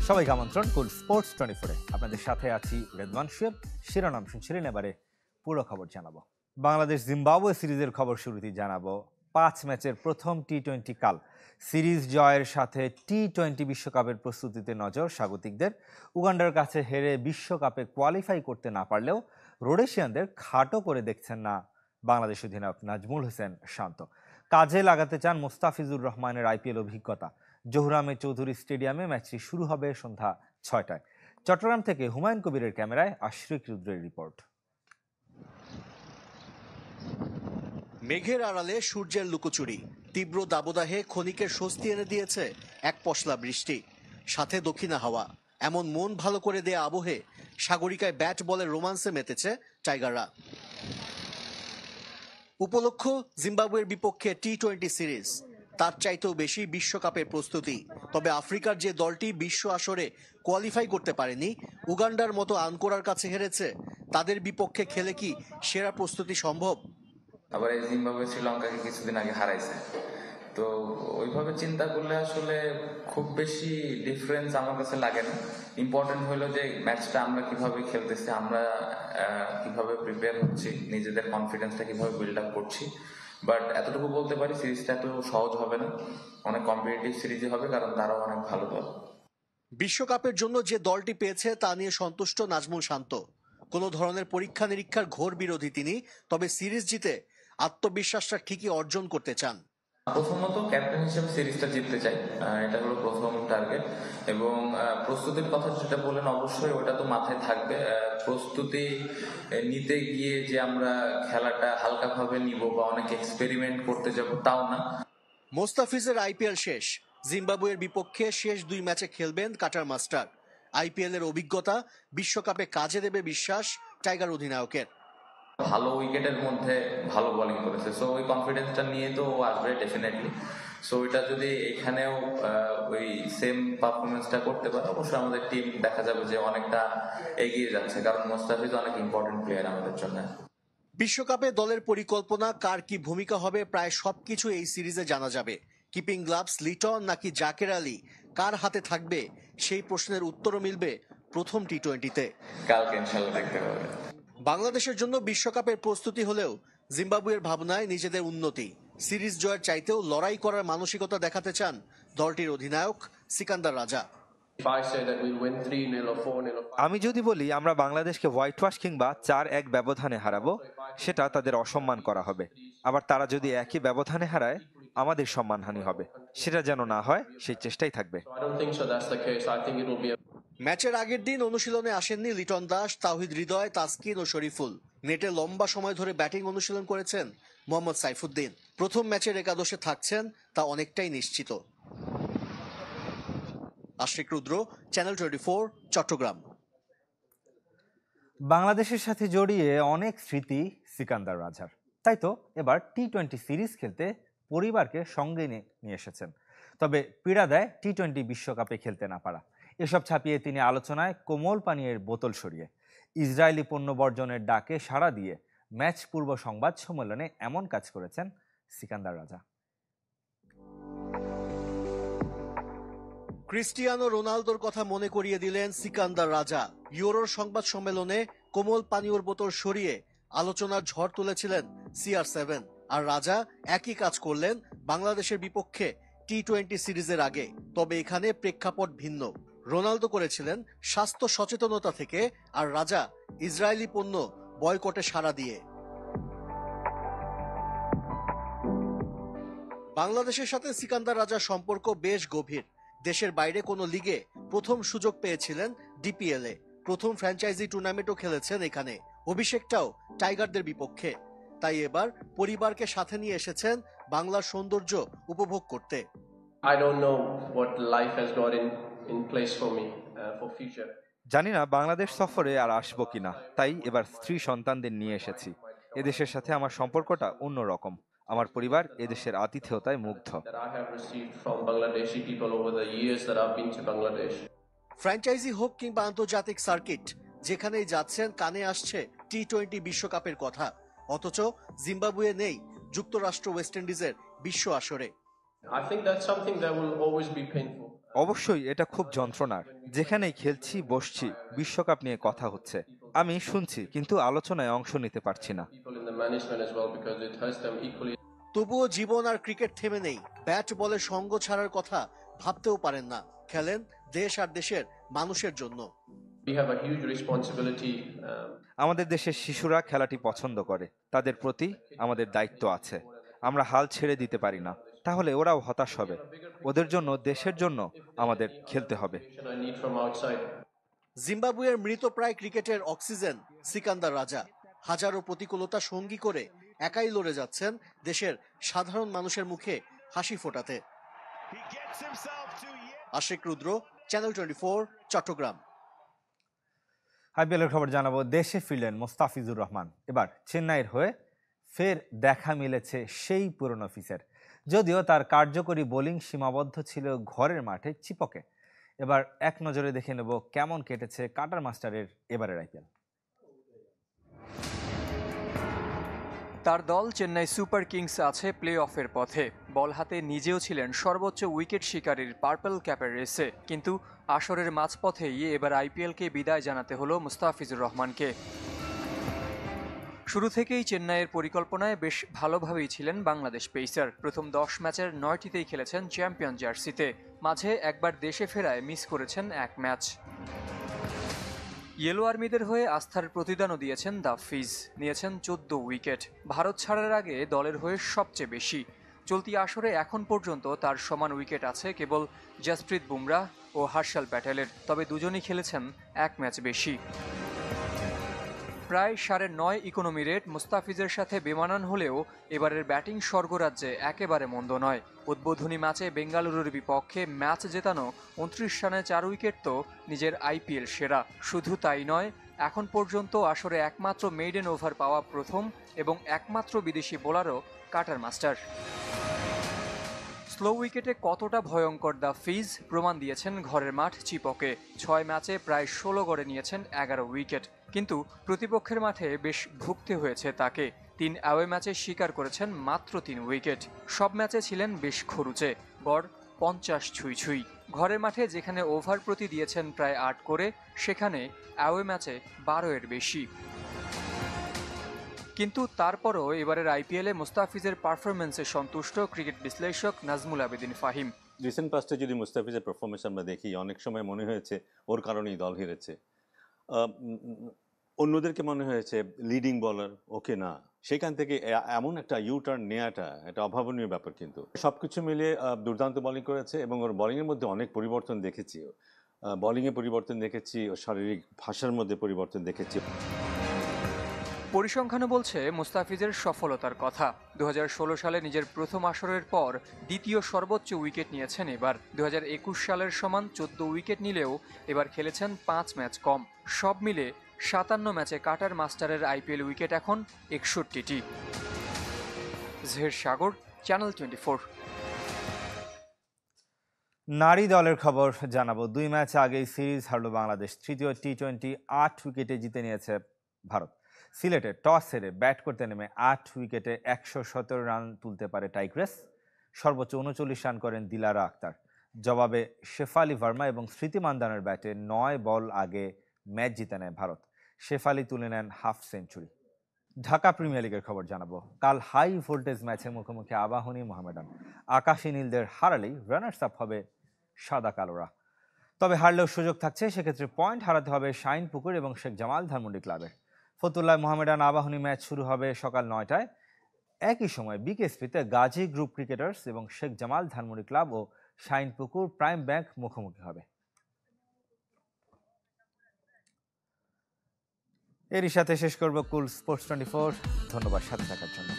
সবাইকে আমন্ত্রণ কুল স্পোর্টস 24-এ আপনাদের সাথে আছি রেদওয়ান শুয়েব। শিরোনাম শুনছিলেন, এবারে পুরো খবর জানাবো। বাংলাদেশ জিম্বাবুয়ে সিরিজের খবর শুরুতেই জানাবো। 5 ম্যাচের প্রথম টি-20 কাল সিরিজ জয়ের সাথে টি-20 বিশ্বকাপের প্রস্তুতিতে নজর স্বাগতিকদের। উগান্ডার কাছে হেরে বিশ্বকাপে কোয়ালিফাই করতে না পারলেও রোডেশিয়ানদের খাটো করে দেখছেন না বাংলাদেশ অধিনায়ক নাজমুল হোসেন শান্ত। কাজে লাগাতে চান মোস্তাফিজুর রহমানের আইপিএল অভিজ্ঞতা। জহুরামে চৌধুরী স্টেডিয়ামে ম্যাচটি শুরু হবে সন্ধ্যা 6টায়। চট্টগ্রাম থেকে হুমায়ুন কবিরের ক্যামেরায় আশরিক রুদ্রের রিপোর্ট। মেঘের আড়ালে সূর্যের লুকোচুরি, তীব্র দাবদাহে ক্ষণিকের স্বস্তি এনে দিয়েছে এক পশলা বৃষ্টি, সাথে দক্ষিণা হাওয়া। এমন মন ভালো করে দেয়া আবহে সাগরিকায় ব্যাট বলের রোমান্সে মেতেছে টাইগাররা। উপলক্ষ জিম্বাবুয়ের বিপক্ষে টি-20 সিরিজ, তার চাইতেও বেশি বিশ্বকাপের প্রস্তুতি। তবে আফ্রিকার যে দলটি বিশ্ব আসরে কোয়ালিফাই করতে পারেনি, উগান্ডার মতো আনকোরার কাছে হেরেছে, তাদের বিপক্ষে খেলে কি সেরা প্রস্তুতি সম্ভব? আবার এই জিম্বাবুয়ে শ্রীলঙ্কাকে কিছুদিন আগে হারাইছে, তো ওইভাবে চিন্তা করলে আসলে খুব বেশি ডিফারেন্স আমার কাছে লাগে না। ইম্পর্টেন্ট হলো যে ম্যাচটা আমরা কিভাবে খেলতেছি, আমরা কিভাবে প্রিপেয়ার হচ্ছি, নিজেদের কনফিডেন্সটা কিভাবে বিল্ড আপ করছি। বাট এতটুকু বলতে পারি, সিরিজটা এত সহজ হবে না, অনেক কম্পিটিটিভ সিরিজই হবে, কারণ তারাও অনেক ভালো দল। বিশ্বকাপের জন্য যে দলটি পেয়েছে তা নিয়ে সন্তুষ্ট নাজমুল শান্ত। কোনো ধরনের পরীক্ষা নিরীক্ষার ঘোর বিরোধী তিনি, তবে সিরিজ জিতে আত্মবিশ্বাসটা ঠিকই অর্জন করতে চান। প্রথমত ক্যাপ্টেন হিসেবে সিরিজটা জিততে চাই, এটা হলো প্রথম টার্গেট। এবং প্রস্তুতির কথা যেটা বললেন, অবশ্যই ওটা তো মাথায় থাকবে। প্রস্তুতি নিতে গিয়ে যে আমরা খেলাটা হালকাভাবে নিব বা অনেক এক্সপেরিমেন্ট করতে যাব, তাও না। মোস্তাফিজের আইপিএল শেষ, জিম্বাবুয়ের বিপক্ষে শেষ 2 ম্যাচে খেলবেন কাটার মাস্টার। আইপিএল এর অভিজ্ঞতা বিশ্বকাপে কাজে দেবে বিশ্বাস টাইগার অধিনায়কের। ভালো উইকেটের মধ্যে ভালো বোলিং করেছে, সো ওই কনফিডেন্সটা নিয়ে তো ও আসবে ডেফিনেটলি। সো এটা যদি এখানেও ওই সেম পারফরমেন্সটা করতে পারে, অবশ্যই আমাদের টিম দেখা যাবে যে অনেকটা এগিয়ে যাচ্ছে, কারণ মোস্তাফিজ অনেক ইম্পর্টেন্ট প্লেয়ার আমাদের জন্য। বিশ্বকাপে দলের পরিকল্পনা, কার কি ভূমিকা হবে, প্রায় সবকিছু এই সিরিজে জানা যাবে। কিপিং গ্লাভস লিটন নাকি জাকের আলী কার হাতে থাকবে, সেই প্রশ্নের উত্তরও মিলবে প্রথম টি-20-তে। কালকে ইনশাল্লাহ দেখতে পাবে। বাংলাদেশের জন্য বিশ্বকাপের প্রস্তুতি হলেও জিম্বাবুয়ের ভাবনায় নিজেদের উন্নতি। সিরিজ জয়ের চাইতেও লড়াই করার মানসিকতা দেখাতে চান দলটির অধিনায়ক সিকান্দার রাজা। আমি যদি বলি আমরা বাংলাদেশকে হোয়াইট ওয়াশ কিংবা 4-1 ব্যবধানে হারাবো, সেটা তাদের অসম্মান করা হবে। আবার তারা যদি একই ব্যবধানে হারায়, আমাদের সম্মানহানি হবে। সেটা যেন না হয়, সেই চেষ্টাই থাকবে। ম্যাচের আগের দিন অনুশীলনে আসেননি লিটন দাস, তাওহিদ হৃদয়, তাসকিন ও শরীফুল। নেটে লম্বা সময় ধরে ব্যাটিং অনুশীলন করেছেন মোহাম্মদ সাইফুদ্দিন। প্রথম ম্যাচের একাদশে থাকছেন তা অনেকটাই নিশ্চিত। আশরিক রুদ্র, চ্যানেল 24, চট্টগ্রাম। বাংলাদেশের সাথে জড়িয়ে অনেক স্মৃতি সিকান্দার রাজার, তাই তো এবার টি-20 সিরিজ খেলতে পরিবারকে সঙ্গে নিয়ে এসেছেন। তবে পীড়া দেয় টি-20 বিশ্বকাপে খেলতে না পারা। এসব ছাপিয়ে তিনি আলোচনায় কোমল পানীয়ের বোতল সরিয়ে ইসরায়েলি পণ্য বর্জনের ডাকে সাড়া দিয়ে ম্যাচ পূর্ব সংবাদ সম্মেলনে এমন কাজ করেছেন সিকান্দার রাজা। ক্রিস্টিয়ানো রোনালদোর কথা মনে করিয়ে দিলেন সিকান্দার রাজা। ইউরোর সংবাদ সম্মেলনে কোমল পানীয়র বোতল সরিয়ে আলোচনার ঝড় তুলেছিলেন CR7। আর রাজা একই কাজ করলেন বাংলাদেশের বিপক্ষে টি-20 সিরিজের আগে। তবে এখানে প্রেক্ষাপট ভিন্ন। রোনালদো করেছিলেন স্বাস্থ্য সচেতনতা থেকে, আর রাজা ইসরায়েলি পণ্য বয়কটে সাড়া দিয়ে। বাংলাদেশের সাথে সিকান্দার রাজার সম্পর্ক বেশ গভীর। দেশের বাইরে কোনো লিগে প্রথম সুযোগ পেয়েছিলেন ডিপিএল এ, প্রথম ফ্র্যাঞ্চাইজি টুর্নামেন্টও খেলেছেন এখানে, অভিষেকটাও টাইগারদের বিপক্ষে। তাই এবার পরিবারকে সাথে নিয়ে এসেছেন বাংলার সৌন্দর্য উপভোগ করতে। জানি না বাংলাদেশ সফরে আর আসবো কিনা, তাই এবার স্ত্রী সন্তানদের নিয়ে এসেছি। এদেশের সাথে আমার সম্পর্কটা অন্যরকম। আমার পরিবার এদেশের আতিথেয়তায় মুগ্ধ। ফ্র্যাঞ্চাইজি হোক কিংবা আন্তর্জাতিক সার্কিট, যেখানেই যাচ্ছেন কানে আসছে টি-20 বিশ্বকাপের কথা। অথচ জিম্বাবুয়ে নেই যুক্তরাষ্ট্র ওয়েস্ট ইন্ডিজের বিশ্ব আসরে। অবশ্যই এটা খুব যন্ত্রণার। যেখানেই খেলছি বসছি, বিশ্বকাপ নিয়ে কথা হচ্ছে, আমি শুনছি কিন্তু আলোচনায় অংশ নিতে পারছি না। তবুও জীবন আর ক্রিকেট থেমে নেই। ব্যাট বলে সঙ্গ ছাড়ার কথা ভাবতেও পারেন না। খেলেন দেশ আর দেশের মানুষের জন্য। আমাদের দেশের শিশুরা খেলাটি পছন্দ করে, তাদের প্রতি আমাদের দায়িত্ব আছে। আমরা হাল ছেড়ে দিতে পারি না, তাহলে ওরাও হতাশ হবে। ওদের জন্য, দেশের জন্য আমাদের খেলতে হবে। জিম্বাবুয়ের মৃতপ্রায় ক্রিকেটের অক্সিজেন সিকান্দার রাজা হাজারো প্রতিকূলতা সঙ্গী করে একাই লড়ে যাচ্ছেন দেশের সাধারণ মানুষের মুখে হাসি ফোটাতে। আশিক রুদ্র, চ্যানেল 24, চট্টগ্রাম। আইপিএলের খবর জানাবো। দেশে ফিরলেন মোস্তাফিজুর রহমান। এবার চেন্নাইয়ের হয়ে ফের দেখা মিলেছে সেই পুরনো অফিসের। যদিও তার কার্যকরী বোলিং সীমাবদ্ধ ছিল ঘরের মাঠে চিপকে। এবার এক নজরে দেখে নেব কেমন কেটেছে কাটার মাস্টারের এবারের আইপিএল। তার দল চেন্নাই সুপার কিংস আছে প্লে অফের পথে। বল হাতে নিজেও ছিলেন সর্বোচ্চ উইকেট শিকারীর পার্পল ক্যাপের রেসে, কিন্তু আসরের মাঝপথেই এবার আইপিএলকে বিদায় জানাতে হলো মুস্তাফিজুর রহমানকে। শুরু থেকেই চেন্নাইয়ের পরিকল্পনায় বেশ ভালোভাবেই ছিলেন বাংলাদেশ পেসার। প্রথম 10 ম্যাচের 9টিতেই খেলেছেন চ্যাম্পিয়ন জার্সিতে। মাঝে একবার দেশে ফেরায় মিস করেছেন এক ম্যাচ। ইয়েলো আর্মিদের হয়ে আস্থার প্রতিদানও দিয়েছেন দ্য ফিজ। নিয়েছেন 14 উইকেট, ভারত ছাড়ার আগে দলের হয়ে সবচেয়ে বেশি। চলতি আসরে এখন পর্যন্ত তার সমান উইকেট আছে কেবল জসপ্রীত বুমরাহ ও হর্ষল প্যাটেলের, তবে দুজনই খেলেছেন এক ম্যাচ বেশি। প্রায় 9.5 ইকোনমি রেট মুস্তাফিজের সাথে বেমানান হলেও এবারের ব্যাটিং স্বর্গরাজ্যে একেবারে মন্দ নয়। উদ্বোধনী ম্যাচে বেঙ্গালুরুর বিপক্ষে ম্যাচ জেতানো 29 রানে 4 উইকেট তো নিজের আইপিএল সেরা। শুধু তাই নয়, এখন পর্যন্ত আসরে একমাত্র মেইডেন ওভার পাওয়া প্রথম এবং একমাত্র বিদেশি বোলারও কাটার মাস্টার। স্লো উইকেটে কতটা ভয়ঙ্কর দ্য ফিজ প্রমাণ দিয়েছেন ঘরের মাঠ চিপকে। 6 ম্যাচে প্রায় 16 গড়ে নিয়েছেন 11 উইকেট, কিন্তু প্রতিপক্ষের মাঠে বেশ ভুগতে হয়েছে তাকে। 3 অ্যাওয়ে ম্যাচে শিকার করেছেন মাত্র 3 উইকেট। সব ম্যাচে ছিলেন বেশ খরুচে, গড় 50 ছুঁই। ঘরের মাঠে যেখানে ওভার প্রতি দিয়েছেন প্রায় 8 করে, সেখানে অ্যাওয়ে ম্যাচে 12-এর বেশি। কিন্তু তারপরও এবারের আইপিএলে মুস্তাফিজের পারফরমেন্সে সন্তুষ্ট ক্রিকেট বিশ্লেষক নাজমুল আবেদিন ফাহিম। রিসেন্ট পাস্টে যদি মুস্তাফিজের পারফরমেন্স আমরা দেখি, অনেক সময় মনে হয়েছে ওর কারণেই দল হেরেছে। অন্যদেরকে মনে হয়েছে লিডিং বলার ওকে না, সেখান থেকে এমন একটা ইউ টার্ন নেওয়াটা একটা অভাবনীয় ব্যাপার। কিন্তু সবকিছু মিলিয়ে দুর্দান্ত বোলিং করেছে এবং ওর বোলিংয়ের মধ্যে অনেক পরিবর্তন দেখেছি। বোলিংয়ে পরিবর্তন দেখেছি, ও শারীরিক ভাষার মধ্যে পরিবর্তন দেখেছি। পরিসংখ্যানও বলছে মুস্তাফিজের সফলতার কথা। 2016 সালে নিজের প্রথম আসরের পর দ্বিতীয় সর্বোচ্চ উইকেট নিয়েছেন এবার। 2021 সালের সমান 14 উইকেট নিলেও এবার খেলেছেন 5 ম্যাচ কম। সব মিলে 57 ম্যাচে কাটার মাস্টারের আইপিএল উইকেট এখন 61টি। জহির সাগর, চ্যানেল 24। নারী দলের খবর জানাবো। 2 ম্যাচ আগেই সিরিজ হারল বাংলাদেশ। তৃতীয় টি-20 8 উইকেটে জিতে নিয়েছে ভারত। সিলেটে টস হেরে ব্যাট করতে নেমে 8 উইকেটে 117 রান তুলতে পারে টাইগ্রেস। সর্বোচ্চ 39 রান করেন দিলারা আক্তার। জবাবে শেফালি ভার্মা এবং স্মৃতি মান্দানার ব্যাটে 9 বল আগে ম্যাচ জিতে নেয় ভারত। শেফালি তুলে নেন হাফ সেঞ্চুরি। ঢাকা প্রিমিয়ার লিগের খবর জানাবো। কাল হাই ভোল্টেজ ম্যাচে মুখোমুখি আবাহনী মোহামেডান। আকাশী নীলদের হারালেই রানার্স আপ হবে সাদা কালোরা। তবে হারলেও সুযোগ থাকছে, সেক্ষেত্রে পয়েন্ট হারাতে হবে শাহিনপুকুর এবং শেখ জামাল ধানমন্ডি ক্লাবের। ফতুল্লায় মোহামেডান আবাহনী ম্যাচ শুরু হবে সকাল 9টায়। একই সময় বিকেএসপিতে গাজী গ্রুপ ক্রিকেটার্স এবং শেখ জামাল ধানমন্ডি ক্লাব ও শাহিনপুকুর প্রাইম ব্যাংক মুখোমুখি হবে। এরই সাথে শেষ করব কুল স্পোর্টস 24। ধন্যবাদ সাথে থাকার জন্য।